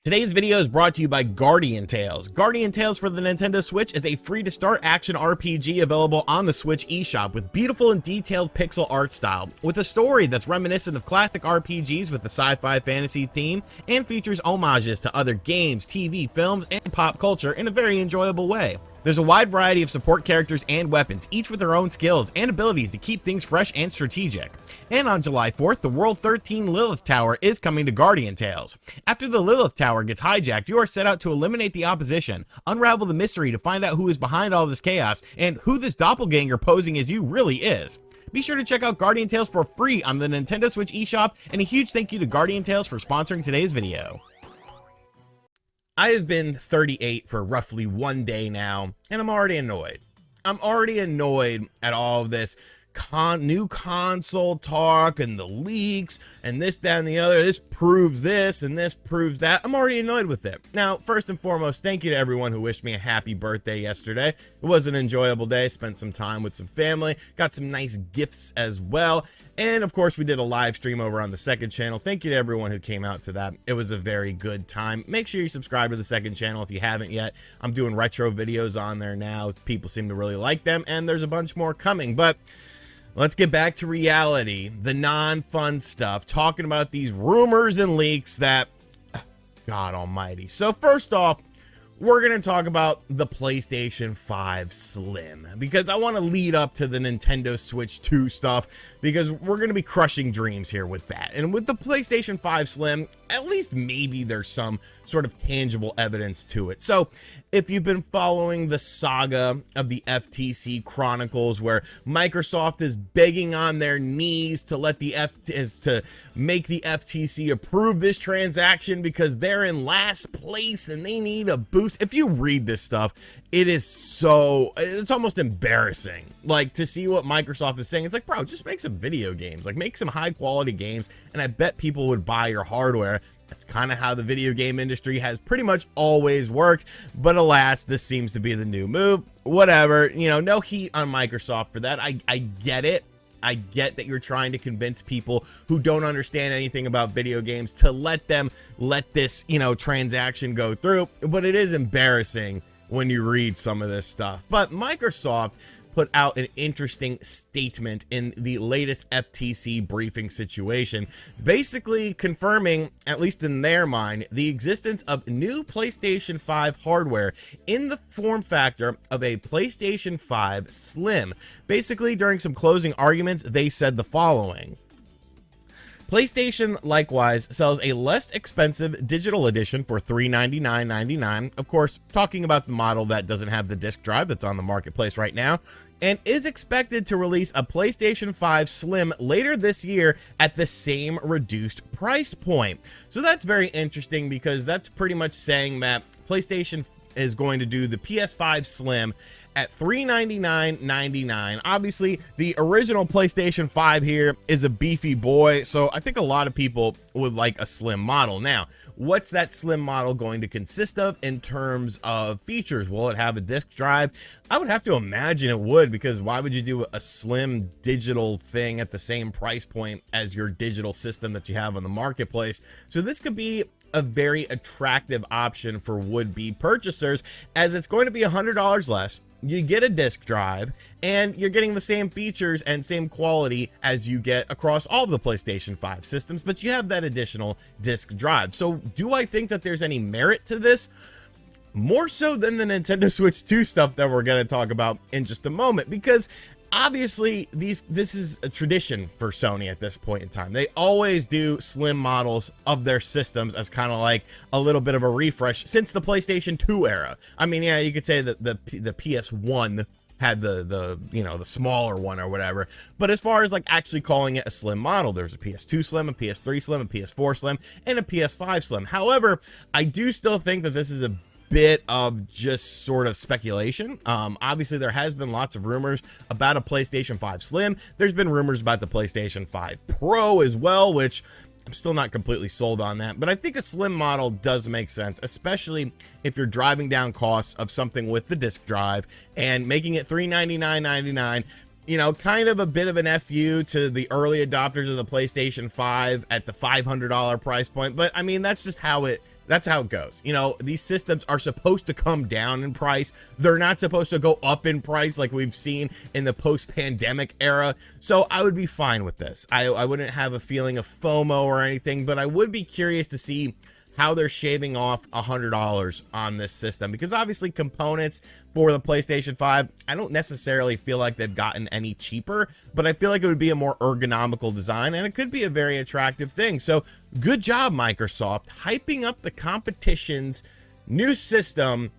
Today's video is brought to you by Guardian Tales. Guardian Tales for the Nintendo Switch is a free-to-start action RPG available on the Switch eShop with beautiful and detailed pixel art style, with a story that's reminiscent of classic RPGs with a sci-fi fantasy theme, and features homages to other games, TV, films, and pop culture in a very enjoyable way. There's a wide variety of support characters and weapons, each with their own skills and abilities to keep things fresh and strategic. And on July 4th, the World 13 Lilith Tower is coming to Guardian Tales. After the Lilith Tower gets hijacked, you are set out to eliminate the opposition, unravel the mystery to find out who is behind all this chaos, and who this doppelganger posing as you really is. Be sure to check out Guardian Tales for free on the Nintendo Switch eShop, and a huge thank you to Guardian Tales for sponsoring today's video. I have been 38 for roughly 1 day now, and I'm already annoyed. I'm already annoyed at all of this new console talk and the leaks and this, that, and the other. This proves this and this proves that. I'm already annoyed with it. Now, first and foremost, thank you to everyone who wished me a happy birthday yesterday. It was an enjoyable day. Spent some time with some family, got some nice gifts as well. And of course, we did a live stream over on the second channel. Thank you to everyone who came out to that. It was a very good time. Make sure you subscribe to the second channel if you haven't yet. I'm doing retro videos on there now. People seem to really like them, and there's a bunch more coming. But let's get back to reality, the non-fun stuff, talking about these rumors and leaks that, God almighty. So first off, we're going to talk about the PlayStation 5 Slim, because I want to lead up to the Nintendo Switch 2 stuff, because we're going to be crushing dreams here with that. And with the PlayStation 5 Slim, at least maybe there's some sort of tangible evidence to it. So if you've been following the saga of the FTC Chronicles, where Microsoft is begging on their knees to let the make the FTC approve this transaction because they're in last place and they need a boost. If you read this stuff, it's almost embarrassing. Like, to see what Microsoft is saying. It's like, bro, just make some video games, like make some high quality games, and I bet people would buy your hardware. That's kind of how the video game industry has pretty much always worked, but alas, this seems to be the new move. Whatever, you know, no heat on Microsoft for that. I get it. I get that you're trying to convince people who don't understand anything about video games to let this, transaction go through, but it is embarrassing when you read some of this stuff. But Microsoft put out an interesting statement in the latest FTC briefing situation, basically confirming, at least in their mind, the existence of new PlayStation 5 hardware in the form factor of a PlayStation 5 Slim. Basically, during some closing arguments, they said the following: PlayStation likewise sells a less expensive digital edition for $399.99, of course, talking about the model that doesn't have the disc drive that's on the marketplace right now, and is expected to release a PlayStation 5 Slim later this year at the same reduced price point. So that's very interesting, because that's pretty much saying that PlayStation is going to do the PS5 Slim at $399.99. Obviously, the original PlayStation 5 here is a beefy boy, so I think a lot of people would like a slim model. Now, what's that slim model going to consist of in terms of features? Will it have a disc drive? I would have to imagine it would, because why would you do a slim digital thing at the same price point as your digital system that you have on the marketplace? So this could be a very attractive option for would-be purchasers, as it's going to be $100 less. You get a disc drive, and you're getting the same features and same quality as you get across all of the PlayStation 5 systems, but you have that additional disc drive. So do I think that there's any merit to this? More so than the Nintendo Switch 2 stuff that we're going to talk about in just a moment, because obviously this is a tradition for Sony at this point in time. They always do slim models of their systems as kind of like a little bit of a refresh since the PlayStation 2 era. I mean, yeah, you could say that the PS1 had the smaller one or whatever, but as far as like actually calling it a slim model, there's a PS2 Slim, a PS3 Slim, a PS4 Slim, and a PS5 Slim. However, I do still think that this is a bit of just sort of speculation. Obviously, there has been lots of rumors about a PlayStation 5 Slim. There's been rumors about the PlayStation 5 Pro as well, which I'm still not completely sold on that, but I think a slim model does make sense, especially if you're driving down costs of something with the disc drive and making it $399.99. You know, kind of a bit of an FU to the early adopters of the PlayStation 5 at the $500 price point, but I mean, that's just how it That's how it goes. You know, these systems are supposed to come down in price. They're not supposed to go up in price like we've seen in the post-pandemic era. So I would be fine with this. I wouldn't have a feeling of FOMO or anything, but I would be curious to see how they're shaving off $100 on this system, because obviously components for the PlayStation 5, I don't necessarily feel like they've gotten any cheaper, but I feel like it would be a more ergonomical design, and it could be a very attractive thing. So good job, Microsoft, hyping up the competition's new system.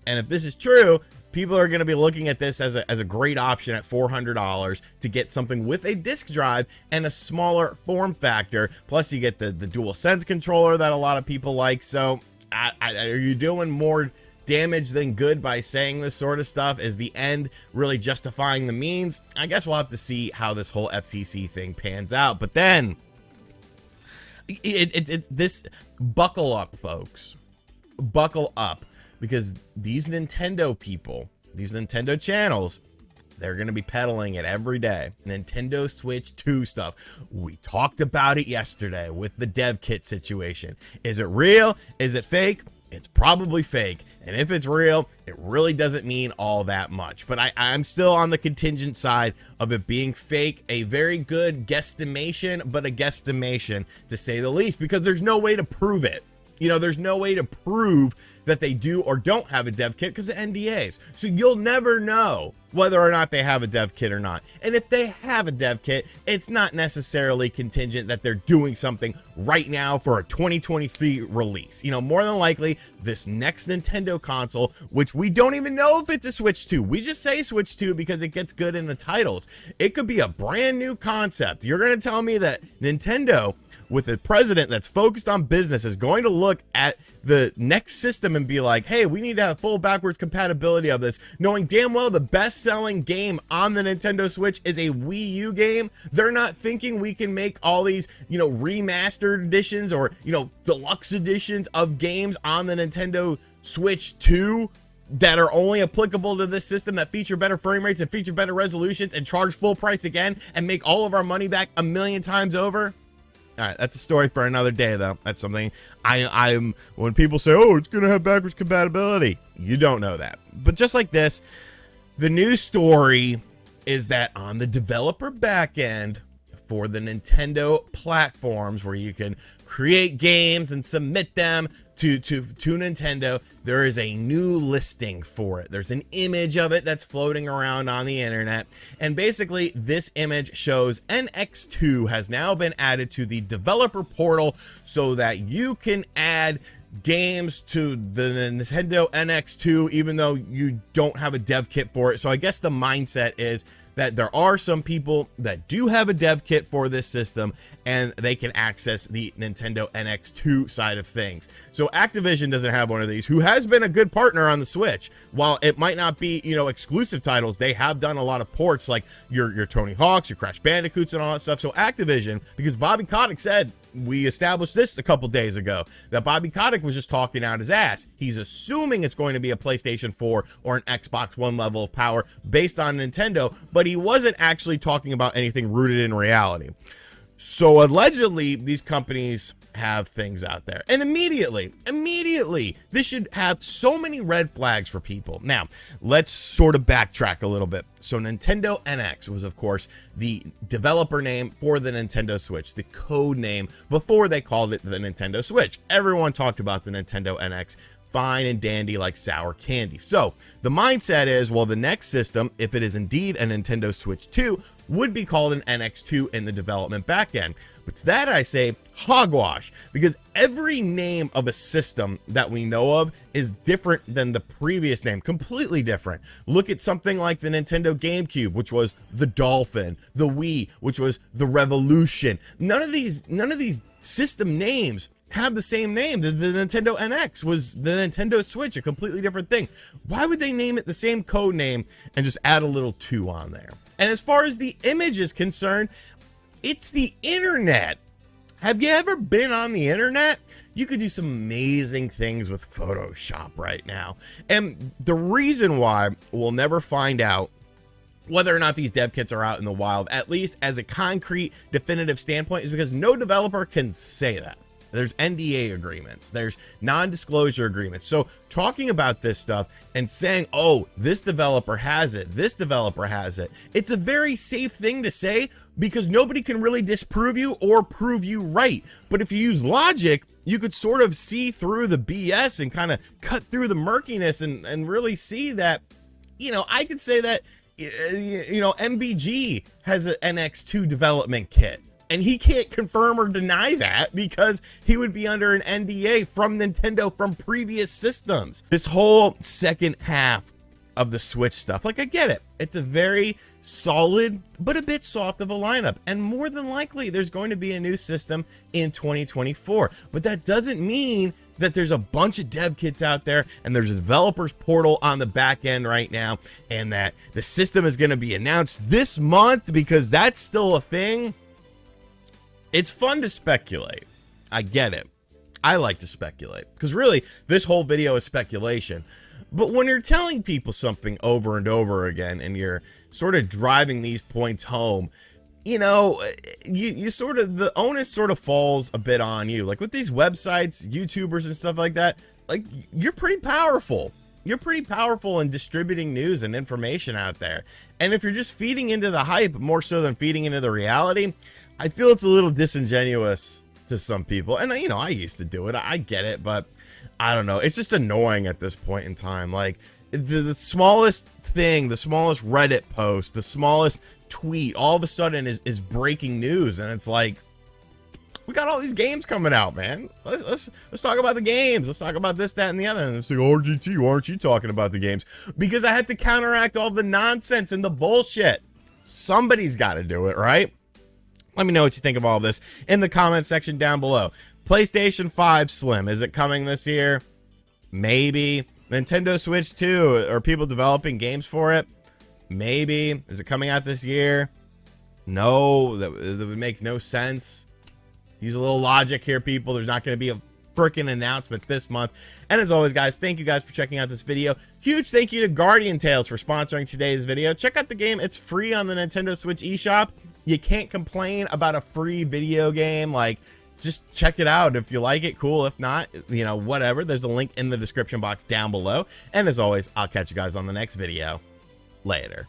And if this is true, people are going to be looking at this as a great option at $400 to get something with a disc drive and a smaller form factor. Plus, you get the DualSense controller that a lot of people like. So, are you doing more damage than good by saying this sort of stuff? Is the end really justifying the means? I guess we'll have to see how this whole FTC thing pans out. But then, this buckle up, folks. Buckle up. Because these Nintendo people, these Nintendo channels, they're going to be peddling it every day. Nintendo Switch 2 stuff. We talked about it yesterday with the dev kit situation. Is it real? Is it fake? It's probably fake. And if it's real, it really doesn't mean all that much. But I'm still on the contingent side of it being fake. A very good guesstimation, but a guesstimation to say the least, because there's no way to prove it. You know, there's no way to prove that they do or don't have a dev kit because of NDAs. So you'll never know whether or not they have a dev kit or not. And if they have a dev kit, it's not necessarily contingent that they're doing something right now for a 2023 release. You know, more than likely, this next Nintendo console, which we don't even know if it's a Switch 2. We just say Switch 2 because it gets good in the titles. It could be a brand new concept. You're going to tell me that Nintendo, with a president that's focused on business, is going to look at the next system and be like, hey, we need to have full backwards compatibility of this, knowing damn well the best-selling game on the Nintendo Switch is a Wii U game. They're not thinking we can make all these, you know, remastered editions or, you know, deluxe editions of games on the Nintendo Switch 2 that are only applicable to this system, that feature better frame rates and feature better resolutions and charge full price again and make all of our money back a million times over. All right, that's a story for another day, though. That's something I'm when people say, oh, it's going to have backwards compatibility, you don't know that. But just like this, the news story is that on the developer backend for the Nintendo platforms where you can create games and submit them to Nintendo, there is a new listing for it. There's an image of it that's floating around on the internet, and basically this image shows NX2 has now been added to the developer portal so that you can add games to the Nintendo NX2 even though you don't have a dev kit for it. So I guess the mindset is that there are some people that do have a dev kit for this system and they can access the Nintendo NX2 side of things. So Activision doesn't have one of these, who has been a good partner on the Switch. While it might not be, you know, exclusive titles, they have done a lot of ports like your Tony Hawk's, your Crash Bandicoots and all that stuff. So Activision, because Bobby Kotick said, we established this a couple days ago, that Bobby Kotick was just talking out his ass. He's assuming it's going to be a PlayStation 4 or an Xbox One level of power based on Nintendo, but he wasn't actually talking about anything rooted in reality. So allegedly, these companies have things out there. And immediately, this should have so many red flags for people. Now, let's sort of backtrack a little bit. So Nintendo NX was, of course, the developer name for the Nintendo Switch, the code name before they called it the Nintendo Switch. Everyone talked about the Nintendo NX, fine and dandy like sour candy. So the mindset is, well, the next system, if it is indeed a Nintendo Switch 2, would be called an NX2 in the development backend. But to that I say hogwash, because every name of a system that we know of is different than the previous name, completely different. Look at something like the Nintendo GameCube, which was the Dolphin, the Wii, which was the Revolution. None of these system names have the same name. The Nintendo NX was the Nintendo Switch, a completely different thing. Why would they name it the same code name and just add a little 2 on there? And as far as the image is concerned, it's the internet. Have you ever been on the internet? You could do some amazing things with Photoshop right now. And the reason why we'll never find out whether or not these dev kits are out in the wild, at least as a concrete, definitive standpoint, is because no developer can say that. There's NDA agreements, there's non-disclosure agreements. So talking about this stuff and saying, oh, this developer has it, this developer has it, it's a very safe thing to say because nobody can really disprove you or prove you right. But if you use logic, you could sort of see through the BS and kind of cut through the murkiness and really see that, you know, I could say that, you know, MVG has an NX2 development kit. And he can't confirm or deny that because he would be under an NDA from Nintendo from previous systems. This whole second half of the Switch stuff, like, I get it. It's a very solid, but a bit soft of a lineup. And more than likely, there's going to be a new system in 2024. But that doesn't mean that there's a bunch of dev kits out there and there's a developer's portal on the back end right now and that the system is going to be announced this month because that's still a thing. It's fun to speculate. I get it. I like to speculate because really this whole video is speculation. But when you're telling people something over and over again and you're sort of driving these points home, you know, you sort of, the onus sort of falls a bit on you. Like with these websites, YouTubers and stuff like that, like you're pretty powerful. You're pretty powerful in distributing news and information out there. And if you're just feeding into the hype more so than feeding into the reality, I feel it's a little disingenuous to some people. And, you know, I used to do it. I get it, but I don't know. It's just annoying at this point in time. Like, the smallest thing, the smallest Reddit post, the smallest tweet, all of a sudden is breaking news. And it's like, we got all these games coming out, man. Let's talk about the games. Let's talk about this, that, and the other. And it's like, RGT, why aren't you talking about the games? Because I have to counteract all the nonsense and the bullshit. Somebody's got to do it, right? Let me know what you think of all this in the comment section down below. PlayStation 5 Slim, is it coming this year? Maybe. Nintendo Switch 2, are people developing games for it? Maybe. Is it coming out this year? No, that would make no sense. Use a little logic here, people. There's not going to be a freaking announcement this month. And as always, guys, thank you guys for checking out this video. Huge thank you to Guardian Tales for sponsoring today's video. Check out the game. It's free on the Nintendo Switch eShop. You can't complain about a free video game. Like, just check it out. If you like it, cool. If not, you know, whatever. There's a link in the description box down below. And as always, I'll catch you guys on the next video. Later.